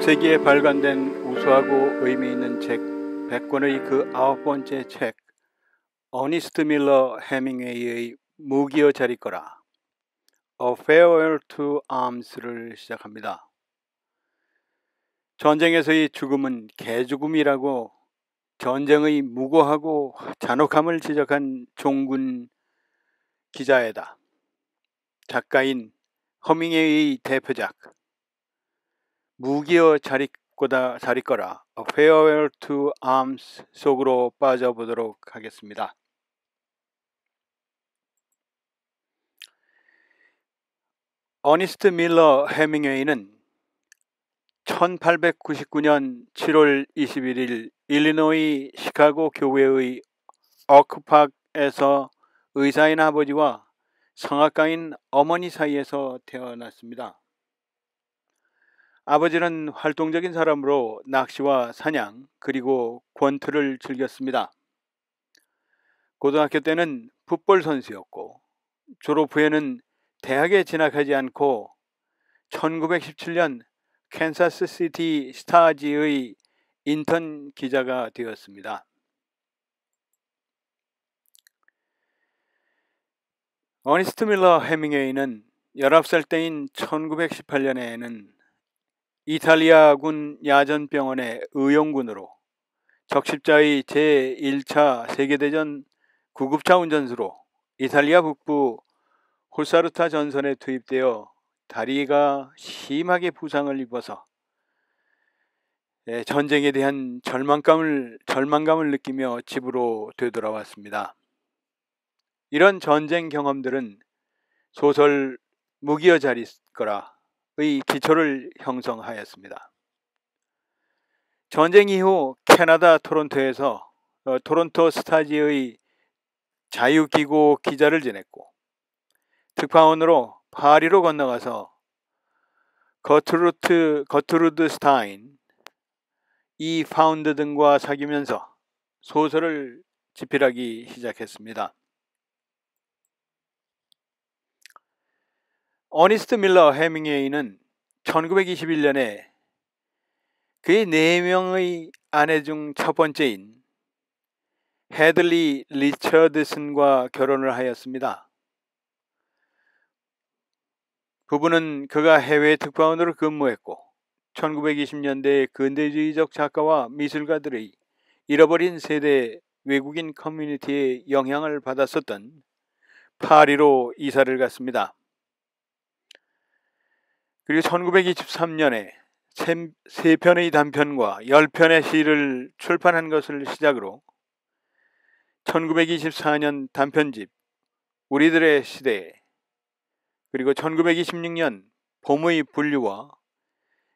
세기에 발간된 우수하고 의미 있는 책 100권의 그 9번째 책 어니스트 밀러 해밍웨이의 무기여 자리거라 A Farewell to Arms를 시작합니다. 전쟁에서의 죽음은 개죽음이라고 전쟁의 무고하고 잔혹함을 지적한 종군 기자회다. 작가인 허밍웨이의 대표작 무기여 자리거라 A Farewell to Arms 속으로 빠져보도록 하겠습니다. 어니스트 밀러 해밍웨이는 1899년 7월 21일 일리노이 시카고 교회의 오크팍에서 의사인 아버지와 성악가인 어머니 사이에서 태어났습니다. 아버지는 활동적인 사람으로 낚시와 사냥 그리고 권투를 즐겼습니다. 고등학교 때는 풋볼 선수였고 졸업 후에는 대학에 진학하지 않고 1917년 캔사스시티 스타즈의 인턴 기자가 되었습니다. 어니스트 밀러 해밍웨이는 19살 때인 1918년에는 이탈리아군 야전병원의 의용군으로 적십자의 제1차 세계대전 구급차 운전수로 이탈리아 북부 홀사르타 전선에 투입되어 다리가 심하게 부상을 입어서 전쟁에 대한 절망감을 느끼며 집으로 되돌아왔습니다. 이런 전쟁 경험들은 소설 무기여 자리거라의 기초를 형성하였습니다. 전쟁 이후 캐나다 토론토에서 토론토 스타즈의 자유기고 기자를 지냈고 특파원으로 파리로 건너가서 거트루드 스타인, 이 파운드 등과 사귀면서 소설을 집필하기 시작했습니다. 어니스트 밀러 해밍웨이는 1921년에 그의 4명의 아내 중 첫 번째인 헤들리 리처드슨과 결혼을 하였습니다. 부부는 그가 해외 특파원으로 근무했고 1920년대 근대주의적 작가와 미술가들의 잃어버린 세대 외국인 커뮤니티의 영향을 받았었던 파리로 이사를 갔습니다. 그리고 1923년에 3편의 단편과 10편의 시를 출판한 것을 시작으로 1924년 단편집 우리들의 시대, 그리고 1926년 봄의 분류와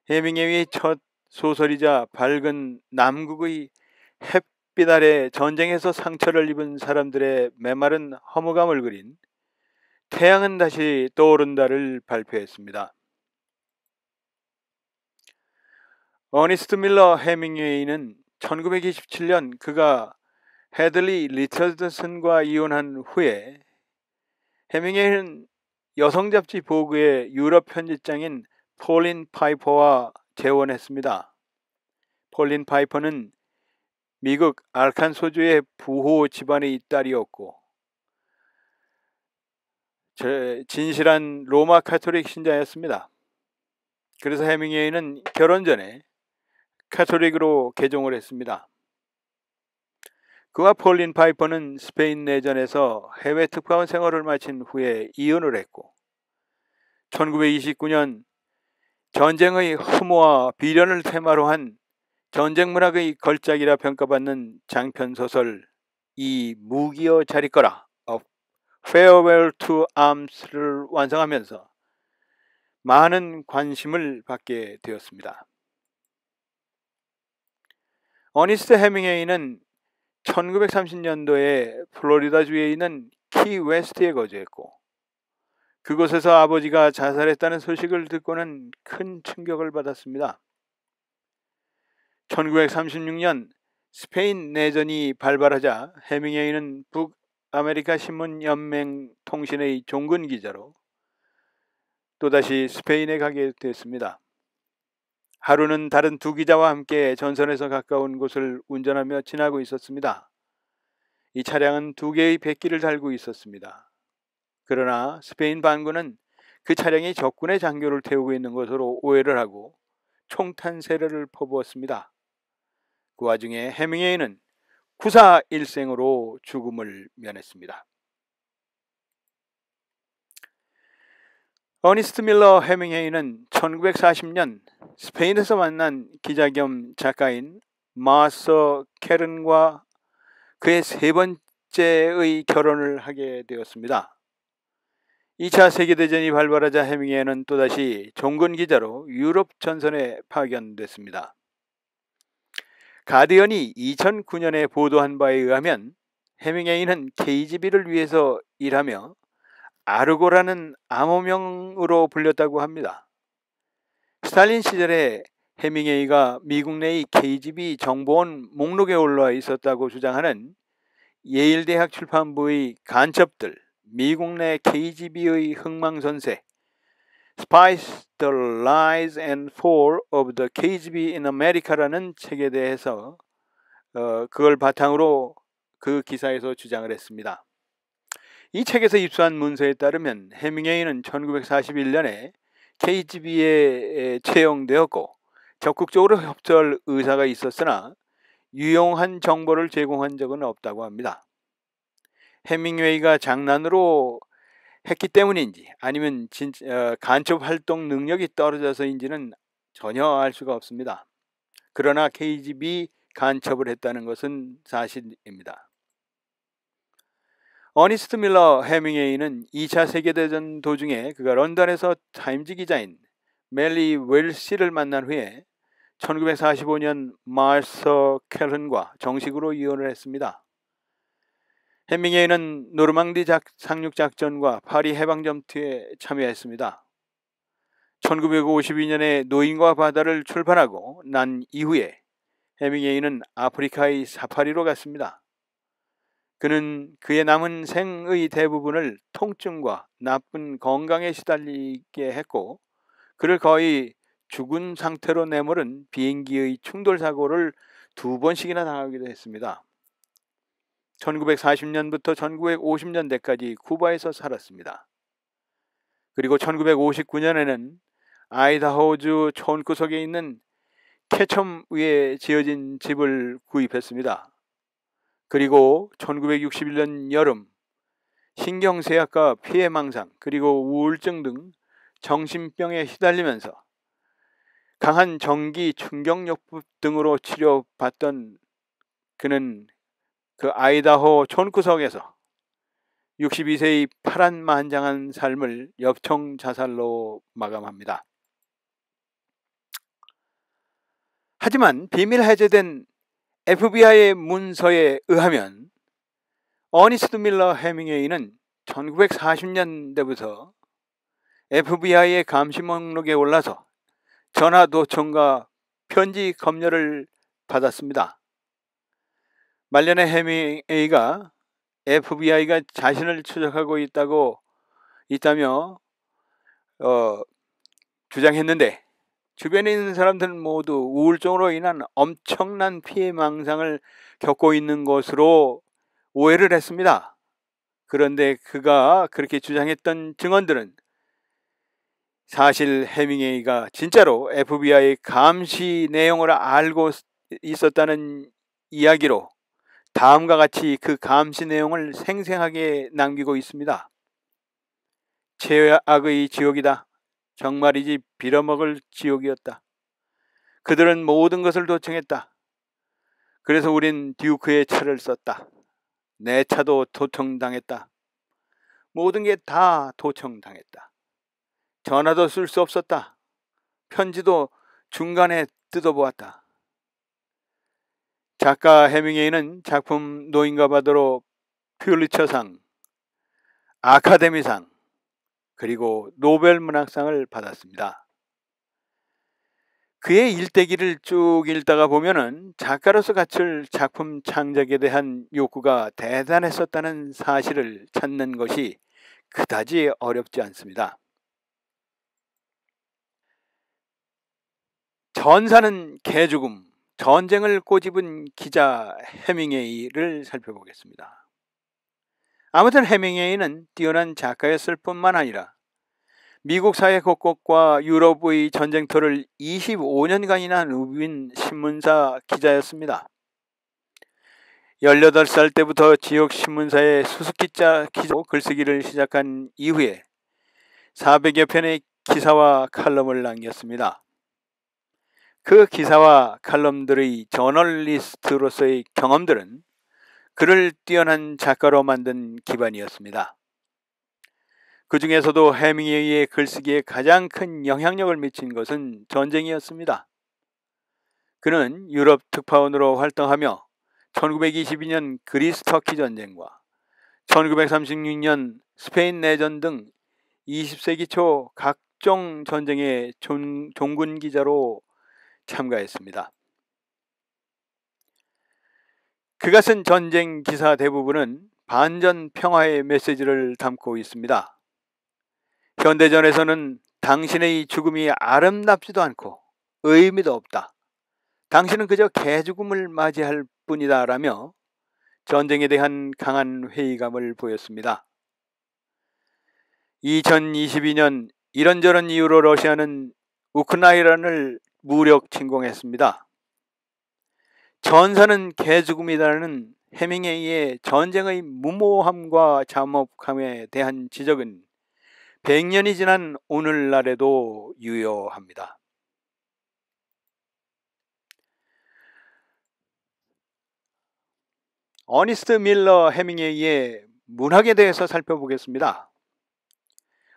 해밍웨이의 첫 소설이자 밝은 남극의 햇빛 아래 전쟁에서 상처를 입은 사람들의 메마른 허무감을 그린 태양은 다시 떠오른다를 발표했습니다. 어니스트 밀러 해밍웨이는 1927년 그가 헤들리 리처드슨과 이혼한 후에 해밍웨이는 여성 잡지 보그의 유럽 편집장인 폴린 파이퍼와 재혼했습니다. 폴린 파이퍼는 미국 알칸소주의 부호 집안의 딸이었고 진실한 로마 카톨릭 신자였습니다. 그래서 해밍웨이는 결혼 전에 카톨릭으로 개종을 했습니다. 그와 폴린 파이퍼는 스페인 내전에서 해외 특파원 생활을 마친 후에 이혼을 했고 1929년 전쟁의 혐오와 비련을 테마로 한 전쟁 문학의 걸작이라 평가받는 장편소설 이 무기여 자리거라 A Farewell to Arms를 완성하면서 많은 관심을 받게 되었습니다. 어니스트 해밍웨이는 1930년도에 플로리다주에 있는 키 웨스트에 거주했고 그곳에서 아버지가 자살했다는 소식을 듣고는 큰 충격을 받았습니다. 1936년 스페인 내전이 발발하자 해밍웨이는 북아메리카 신문 연맹 통신의 종근 기자로 또다시 스페인에 가게 됐습니다. 하루는 다른 두 기자와 함께 전선에서 가까운 곳을 운전하며 지나고 있었습니다. 이 차량은 두 개의 백기를 달고 있었습니다. 그러나 스페인 반군은 그 차량이 적군의 장교를 태우고 있는 것으로 오해를 하고 총탄 세례를 퍼부었습니다. 그 와중에 해밍웨이는 구사일생으로 죽음을 면했습니다. 어니스트 밀러 해밍웨이는 1940년 스페인에서 만난 기자 겸 작가인 마서 캐른과 그의 세 번째의 결혼을 하게 되었습니다. 2차 세계대전이 발발하자 해밍웨이는 또다시 종군 기자로 유럽 전선에 파견됐습니다. 가디언이 2009년에 보도한 바에 의하면 해밍웨이는 KGB를 위해서 일하며 아르고라는 암호명으로 불렸다고 합니다. 스탈린 시절에 해밍웨이가 미국 내의 KGB 정보원 목록에 올라와 있었다고 주장하는 예일대학 출판부의 간첩들, 미국 내 KGB의 흥망선쇠 Spies, the Lies and Fall of the KGB in America라는 책에 대해서 그걸 바탕으로 그 기사에서 주장을 했습니다. 이 책에서 입수한 문서에 따르면 해밍웨이는 1941년에 KGB에 채용되었고 적극적으로 협조할 의사가 있었으나 유용한 정보를 제공한 적은 없다고 합니다. 해밍웨이가 장난으로 했기 때문인지 아니면 간첩 활동 능력이 떨어져서인지는 전혀 알 수가 없습니다. 그러나 KGB 간첩을 했다는 것은 사실입니다. 어니스트 밀러 해밍웨이는 2차 세계대전 도중에 그가 런던에서 타임즈 기자인 멜리 웰시를 만난 후에 1945년 마서 캘른과 정식으로 이혼을 했습니다. 해밍웨이는 노르망디 상륙작전과 파리 해방전투에 참여했습니다. 1952년에 노인과 바다를 출판하고 난 이후에 해밍웨이는 아프리카의 사파리로 갔습니다. 그는 그의 남은 생의 대부분을 통증과 나쁜 건강에 시달리게 했고 그를 거의 죽은 상태로 내몰은 비행기의 충돌 사고를 2번씩이나 당하기도 했습니다. 1940년부터 1950년대까지 쿠바에서 살았습니다. 그리고 1959년에는 아이다호주 촌구석에 있는 케첨 위에 지어진 집을 구입했습니다. 그리고 1961년 여름 신경쇠약과 피해망상 그리고 우울증 등 정신병에 시달리면서 강한 전기 충격요법 등으로 치료받던 그는 그 아이다호 촌구석에서 62세의 파란만장한 삶을 엽총 자살로 마감합니다. 하지만 비밀 해제된 FBI의 문서에 의하면 어니스트 밀러 해밍웨이는 1940년대부터 FBI의 감시 목록에 올라서 전화 도청과 편지 검열을 받았습니다. 말년에 해밍웨이가 FBI가 자신을 추적하고 있다며 주장했는데 주변에 있는 사람들은 모두 우울증으로 인한 엄청난 피해망상을 겪고 있는 것으로 오해를 했습니다. 그런데 그가 그렇게 주장했던 증언들은 사실 해밍웨이가 진짜로 FBI 감시 내용을 알고 있었다는 이야기로 다음과 같이 그 감시 내용을 생생하게 남기고 있습니다. 최악의 지옥이다. 정말이지 빌어먹을 지옥이었다. 그들은 모든 것을 도청했다. 그래서 우린 듀크의 차를 썼다. 내 차도 도청당했다. 모든 게 다 도청당했다. 전화도 쓸 수 없었다. 편지도 중간에 뜯어보았다. 작가 해밍웨이는 작품 노인과 바다로 퓰리처상, 아카데미상, 그리고 노벨문학상을 받았습니다. 그의 일대기를 쭉 읽다가 보면은 작가로서 갖출 작품 창작에 대한 욕구가 대단했었다는 사실을 찾는 것이 그다지 어렵지 않습니다. 전사는 개죽음, 전쟁을 꼬집은 기자 해밍웨이를 살펴보겠습니다. 아무튼 해밍웨이는 뛰어난 작가였을 뿐만 아니라 미국 사회 곳곳과 유럽의 전쟁터를 25년간이나 누빈 신문사 기자였습니다. 18살 때부터 지역 신문사의 수습기자 기자로 글쓰기를 시작한 이후에 400여 편의 기사와 칼럼을 남겼습니다. 그 기사와 칼럼들의 저널리스트로서의 경험들은 그를 뛰어난 작가로 만든 기반이었습니다. 그 중에서도 해밍웨이의 글쓰기에 가장 큰 영향력을 미친 것은 전쟁이었습니다. 그는 유럽 특파원으로 활동하며 1922년 그리스 터키 전쟁과 1936년 스페인 내전 등 20세기 초 각종 전쟁의 종군 기자로 참가했습니다. 그가 쓴 전쟁 기사 대부분은 반전 평화의 메시지를 담고 있습니다. 현대전에서는 당신의 죽음이 아름답지도 않고 의미도 없다. 당신은 그저 개죽음을 맞이할 뿐이다 라며 전쟁에 대한 강한 회의감을 보였습니다. 2022년 이런저런 이유로 러시아는 우크라이나를 무력 침공했습니다. 전사는 개죽음이라는 해밍웨이의 전쟁의 무모함과 잠혹함에 대한 지적은 100년이 지난 오늘날에도 유효합니다. 어니스트 밀러 해밍웨이의 문학에 대해서 살펴보겠습니다.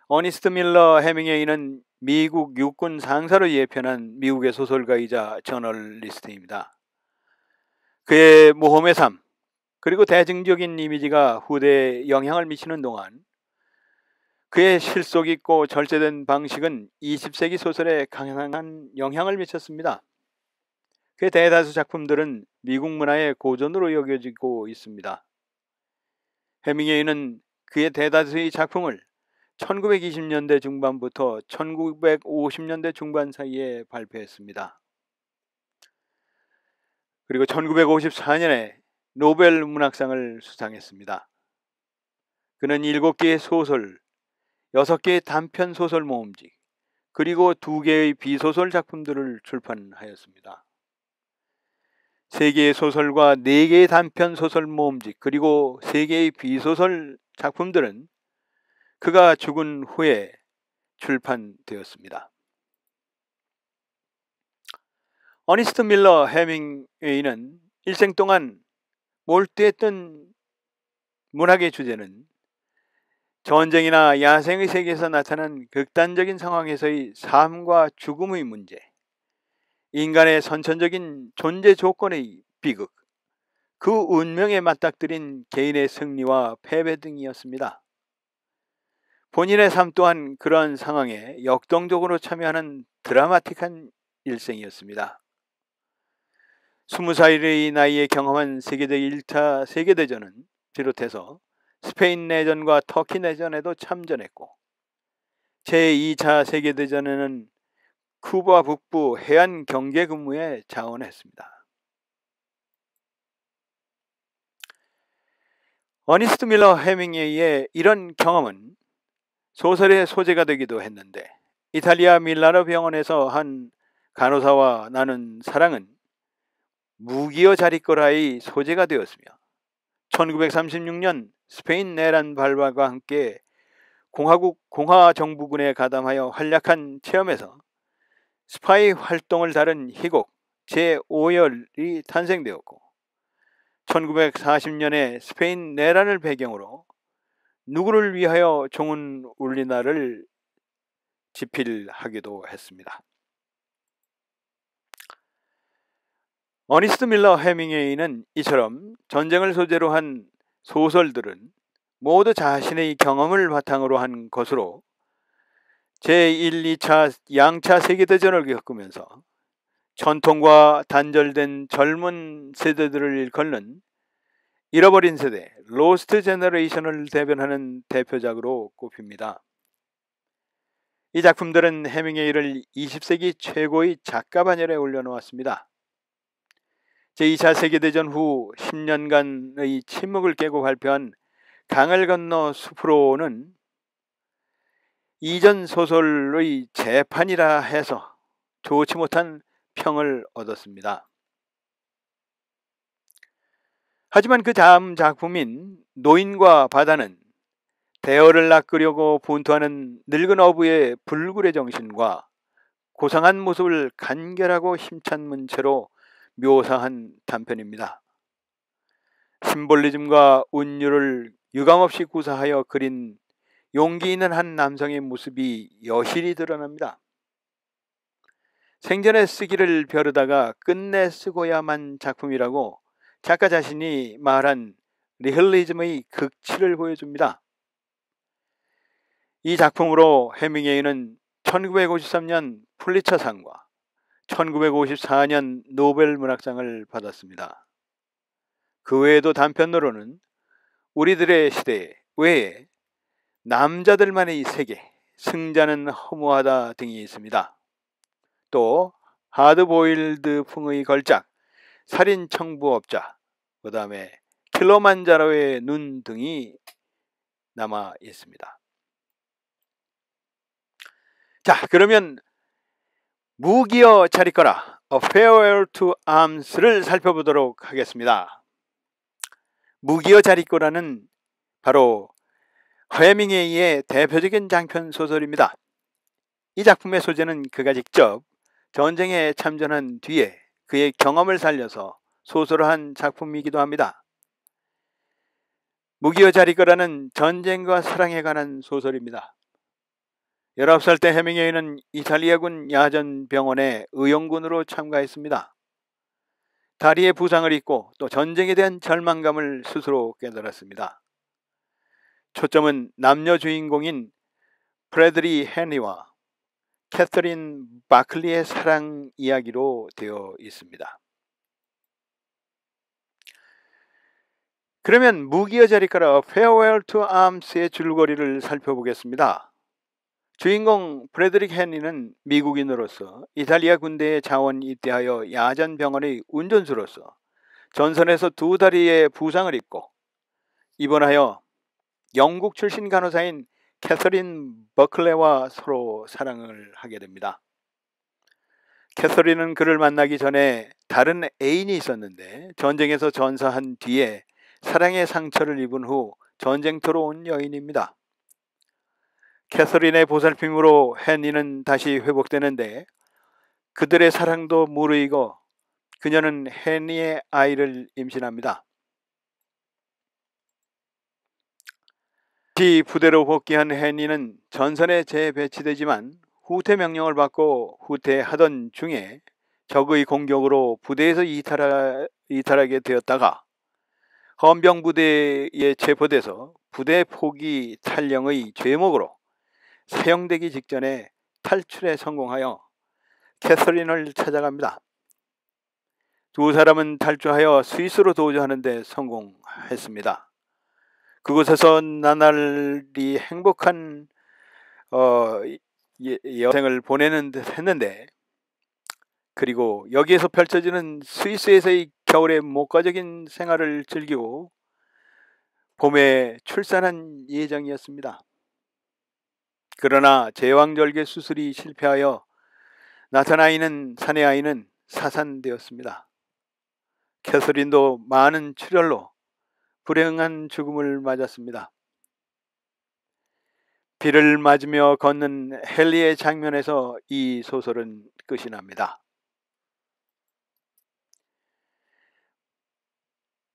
어니스트 밀러 해밍웨이는 미국 육군 상사로 예편한 미국의 소설가이자 저널리스트입니다. 그의 모험의 삶, 그리고 대중적인 이미지가 후대에 영향을 미치는 동안 그의 실속 있고 절제된 방식은 20세기 소설에 강한 영향을 미쳤습니다. 그의 대다수 작품들은 미국 문화의 고전으로 여겨지고 있습니다. 해밍웨이는 그의 대다수의 작품을 1920년대 중반부터 1950년대 중반 사이에 발표했습니다. 그리고 1954년에 노벨 문학상을 수상했습니다. 그는 7개의 소설, 6개의 단편 소설 모음집, 그리고 2개의 비소설 작품들을 출판하였습니다. 3개의 소설과 4개의 단편 소설 모음집, 그리고 3개의 비소설 작품들은 그가 죽은 후에 출판되었습니다. 어니스트 밀러 해밍웨이는 일생 동안 몰두했던 문학의 주제는 전쟁이나 야생의 세계에서 나타난 극단적인 상황에서의 삶과 죽음의 문제, 인간의 선천적인 존재 조건의 비극, 그 운명에 맞닥뜨린 개인의 승리와 패배 등이었습니다. 본인의 삶 또한 그러한 상황에 역동적으로 참여하는 드라마틱한 일생이었습니다. 20살의 나이에 경험한 세계적 1차 세계대전은 비롯해서 스페인 내전과 터키 내전에도 참전했고 제2차 세계대전에는 쿠바 북부 해안 경계 근무에 자원했습니다. 어니스트 밀러 해밍웨이의 이런 경험은 소설의 소재가 되기도 했는데 이탈리아 밀라노 병원에서 한 간호사와 나눈 사랑은 무기여 자리거라의 소재가 되었으며 1936년 스페인 내란 발발과 함께 공화정부군에 가담하여 활약한 체험에서 스파이 활동을 다룬 희곡 제5열이 탄생되었고 1940년에 스페인 내란을 배경으로 누구를 위하여 종은 울리나를 집필하기도 했습니다. 어니스트 밀러 해밍웨이는 이처럼 전쟁을 소재로 한 소설들은 모두 자신의 경험을 바탕으로 한 것으로 제1, 2차, 양차 세계대전을 겪으면서 전통과 단절된 젊은 세대들을 일컫는 잃어버린 세대, 로스트 제너레이션을 대변하는 대표작으로 꼽힙니다. 이 작품들은 해밍웨이를 20세기 최고의 작가 반열에 올려놓았습니다. 제2차 세계대전 후 10년간의 침묵을 깨고 발표한 강을 건너 숲으로는 이전 소설의 재판이라 해서 좋지 못한 평을 얻었습니다. 하지만 그 다음 작품인 노인과 바다는 대어를 낚으려고 분투하는 늙은 어부의 불굴의 정신과 고상한 모습을 간결하고 힘찬 문체로 묘사한 단편입니다. 심볼리즘과 운율을 유감없이 구사하여 그린 용기 있는 한 남성의 모습이 여실히 드러납니다. 생전에 쓰기를 벼르다가 끝내 쓰고야만 작품이라고 작가 자신이 말한 리얼리즘의 극치를 보여줍니다. 이 작품으로 해밍웨이는 1953년 풀리처상과 1954년 노벨 문학상을 받았습니다. 그 외에도 단편으로는 우리들의 시대 외에 남자들만의 세계, 승자는 허무하다 등이 있습니다. 또 하드보일드풍의 걸작, 살인청부업자, 그 다음에 킬로만자로의 눈 등이 남아 있습니다. 자, 그러면 무기여 잘 있거라, A Farewell to Arms를 살펴보도록 하겠습니다. 무기여 잘 있거라는 바로 해밍웨이의 대표적인 장편 소설입니다. 이 작품의 소재는 그가 직접 전쟁에 참전한 뒤에 그의 경험을 살려서 소설화한 작품이기도 합니다. 무기여 잘 있거라는 전쟁과 사랑에 관한 소설입니다. 19살 때 해밍웨이는 이탈리아군 야전병원에 의용군으로 참가했습니다. 다리에 부상을 입고 또 전쟁에 대한 절망감을 스스로 깨달았습니다. 초점은 남녀 주인공인 프레드리 헨리와 캐서린 바클리의 사랑 이야기로 되어 있습니다. 그러면 무기여 잘 있거라 Farewell to Arms의 줄거리를 살펴보겠습니다. 주인공 프레드릭 헨리는 미국인으로서 이탈리아 군대에 자원 입대하여 야전병원의 운전수로서 전선에서 두 다리에 부상을 입고 입원하여 영국 출신 간호사인 캐서린 버클레와 서로 사랑을 하게 됩니다. 캐서린은 그를 만나기 전에 다른 애인이 있었는데 전쟁에서 전사한 뒤에 사랑의 상처를 입은 후 전쟁터로 온 여인입니다. 캐서린의 보살핌으로 헨리는 다시 회복되는데 그들의 사랑도 무르익어 그녀는 헨리의 아이를 임신합니다. 다시 부대로 복귀한 헨리는 전선에 재배치되지만 후퇴 명령을 받고 후퇴하던 중에 적의 공격으로 부대에서 이탈하게 되었다가 헌병부대에 체포돼서 부대 포기 탈영의 죄목으로 사형되기 직전에 탈출에 성공하여 캐서린을 찾아갑니다. 두 사람은 탈주하여 스위스로 도주하는 데 성공했습니다. 그곳에서 나날이 행복한 여생을 보내는 듯 했는데, 그리고 여기에서 펼쳐지는 스위스에서의 겨울의 목가적인 생활을 즐기고 봄에 출산한 예정이었습니다. 그러나 제왕절개 수술이 실패하여 낳은 사내 아이는 사산되었습니다. 캐서린도 많은 출혈로 불행한 죽음을 맞았습니다. 비를 맞으며 걷는 헨리의 장면에서 이 소설은 끝이 납니다.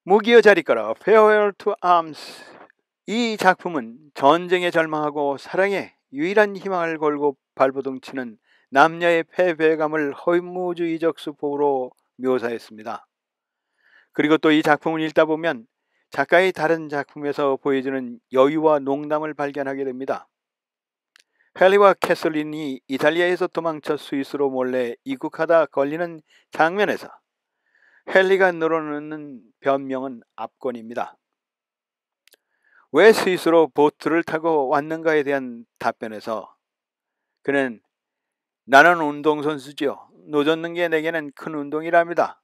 무기여 잘 있거라 Farewell to Arms. 이 작품은 전쟁에 절망하고 사랑에 유일한 희망을 걸고 발버둥치는 남녀의 패배감을 허무주의적 수법으로 묘사했습니다. 그리고 또 이 작품을 읽다 보면 작가의 다른 작품에서 보여주는 여유와 농담을 발견하게 됩니다. 헨리와 캐서린이 이탈리아에서 도망쳐 스위스로 몰래 입국하다 걸리는 장면에서 헨리가 늘어놓는 변명은 압권입니다. 왜 스위스로 보트를 타고 왔는가에 대한 답변에서 그는 나는 운동선수지요. 노젓는 게 내게는 큰 운동이랍니다.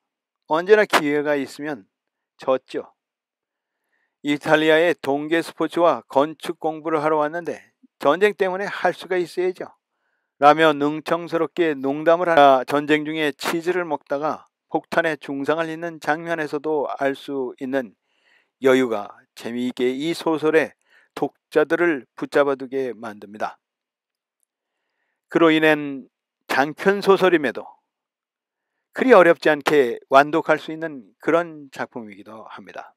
언제나 기회가 있으면 졌죠. 이탈리아의 동계 스포츠와 건축 공부를 하러 왔는데 전쟁 때문에 할 수가 있어야죠. 라며 능청스럽게 농담을 하다 전쟁 중에 치즈를 먹다가 폭탄에 중상을 입는 장면에서도 알 수 있는 여유가 재미있게 이 소설의 독자들을 붙잡아두게 만듭니다. 그로 인한 장편 소설임에도 그리 어렵지 않게 완독할 수 있는 그런 작품이기도 합니다.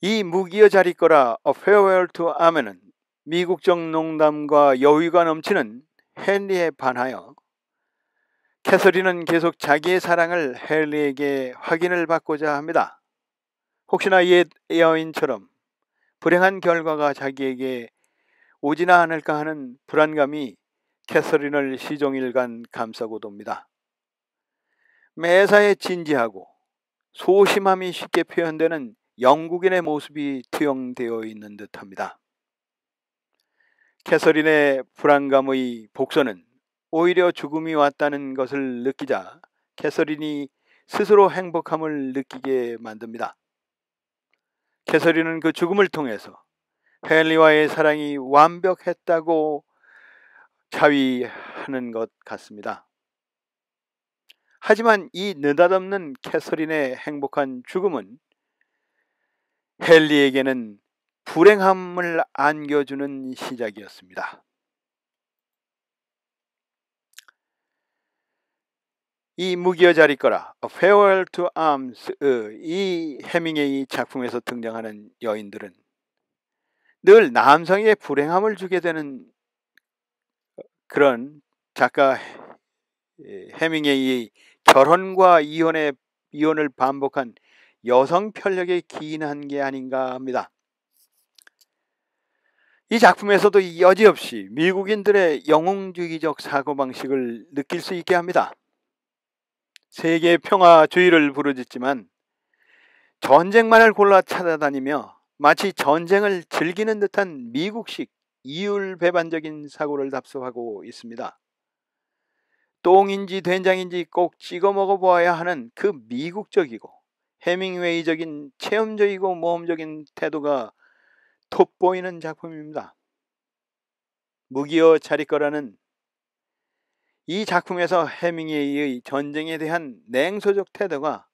이 무기여 자리거라 A Farewell to Armen은 미국적 농담과 여유가 넘치는 헨리에 반하여 캐서린은 계속 자기의 사랑을 헨리에게 확인을 받고자 합니다. 혹시나 옛 여인처럼 불행한 결과가 자기에게 오지나 않을까 하는 불안감이 캐서린을 시종일관 감싸고 돕니다. 매사에 진지하고 소심함이 쉽게 표현되는 영국인의 모습이 투영되어 있는 듯합니다. 캐서린의 불안감의 복선은 오히려 죽음이 왔다는 것을 느끼자 캐서린이 스스로 행복함을 느끼게 만듭니다. 캐서린은 그 죽음을 통해서 헨리와의 사랑이 완벽했다고 자위하는 것 같습니다. 하지만 이 느닷없는 캐서린의 행복한 죽음은 헨리에게는 불행함을 안겨주는 시작이었습니다. 이 무기여 자리거라 A Farewell to Arms 이 해밍웨이 작품에서 등장하는 여인들은 늘 남성에게 불행함을 주게 되는 그런 작가 해밍웨이의 결혼과 이혼을 반복한 여성 편력에 기인한 게 아닌가 합니다. 이 작품에서도 여지없이 미국인들의 영웅주의적 사고방식을 느낄 수 있게 합니다. 세계 평화주의를 부르짖지만 전쟁만을 골라 찾아다니며 마치 전쟁을 즐기는 듯한 미국식 이율배반적인 사고를 답습하고 있습니다. 똥인지 된장인지 꼭 찍어 먹어보아야 하는 그 미국적이고 해밍웨이적인 체험적이고 모험적인 태도가 돋보이는 작품입니다. 무기여 자리거라는 이 작품에서 해밍웨이의 전쟁에 대한 냉소적 태도가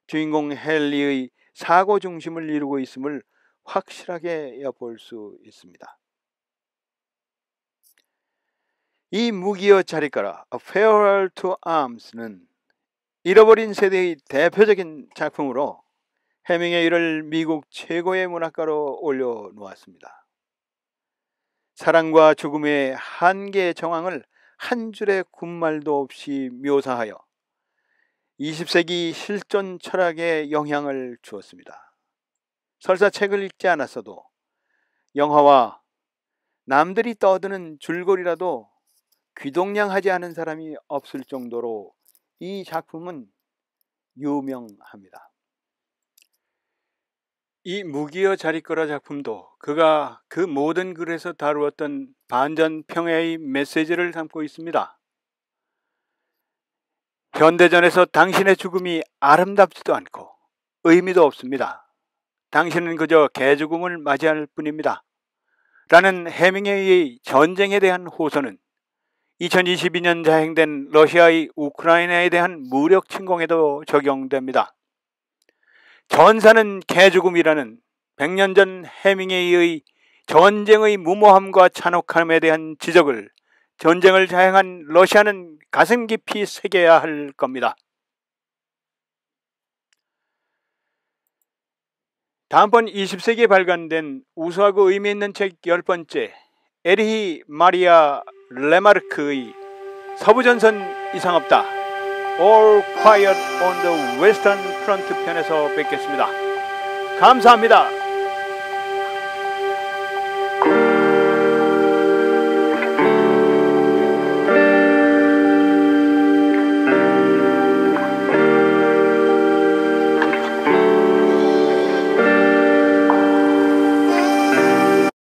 주인공 헨리의 사고 중심을 이루고 있음을 확실하게 엿볼 수 있습니다. 이 무기여 자리거라 A Farewell to Arms는 잃어버린 세대의 대표적인 작품으로 해밍웨이를 미국 최고의 문학가로 올려놓았습니다. 사랑과 죽음의 한계의 정황을 한 줄의 군말도 없이 묘사하여 20세기 실존 철학에 영향을 주었습니다. 설사 책을 읽지 않았어도 영화와 남들이 떠드는 줄거리라도 귀동냥하지 않은 사람이 없을 정도로 이 작품은 유명합니다. 이 무기여 자리거라 작품도 그가 그 모든 글에서 다루었던 반전평화의 메시지를 담고 있습니다. 현대전에서 당신의 죽음이 아름답지도 않고 의미도 없습니다. 당신은 그저 개죽음을 맞이할 뿐입니다. 라는 해밍웨이의 전쟁에 대한 호소는 2022년 자행된 러시아의 우크라이나에 대한 무력 침공에도 적용됩니다. 전사는 개죽음이라는 100년 전 해밍웨이의 전쟁의 무모함과 잔혹함에 대한 지적을 전쟁을 자행한 러시아는 가슴 깊이 새겨야 할 겁니다. 다음번 20세기에 발간된 우수하고 의미 있는 책 10번째 에리히 마리아 레마르크의 서부전선 이상 없다 All Quiet on the Western Front 편에서 뵙겠습니다. 감사합니다.